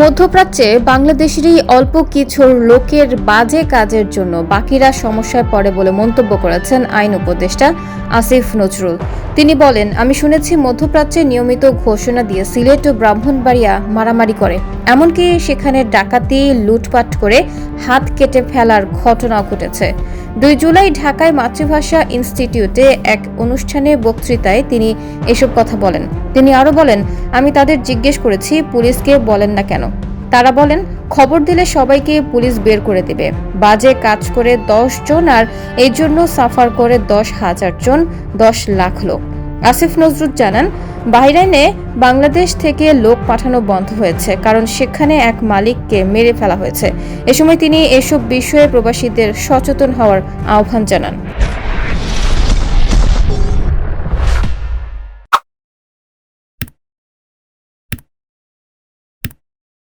মধ্যপ্রাচ্যে বাংলাদেশেরই অল্প কিছু লোকের বাজে কাজের জন্য বাকিরা সমস্যায় পড়ে বলে মন্তব্য করেছেন আইন উপদেষ্টা আসিফ নজরুল। তিনি বলেন, আমি শুনেছি মধ্যপ্রাচ্যে নিয়মিত ঘোষণা দিয়ে সিলেট ও ব্রাহ্মণবাড়িয়া মারামারি করে, এমনকি সেখানে ডাকাতি লুটপাট করে হাত কেটে ফেলার ঘটনাও ঘটেছে। 2 জুলাই ঢাকায় মাতৃভাষা ইনস্টিটিউটে এক অনুষ্ঠানে বক্তৃতায় তিনি এসব কথা বলেন। তিনি আরও বলেন, আমি তাদের জিজ্ঞেস করেছি পুলিশকে বলেন না কেন। তারা বলেন, খবর দিলে সবাইকে পুলিশ বের করে দেবে। বাজে কাজ করে 10 জন আর এই জন্য সাফার করে 10,000 জন, 10 লাখ লোক। আসিফ নজরুল জানান, বাহরাইনে বাংলাদেশ থেকে লোক পাঠানো বন্ধ হয়েছে, কারণ সেখানে এক মালিককে মেরে ফেলা হয়েছে। এ সময় তিনি এসব বিষয়ে প্রবাসীদের সচেতন হওয়ার আহ্বান জানান।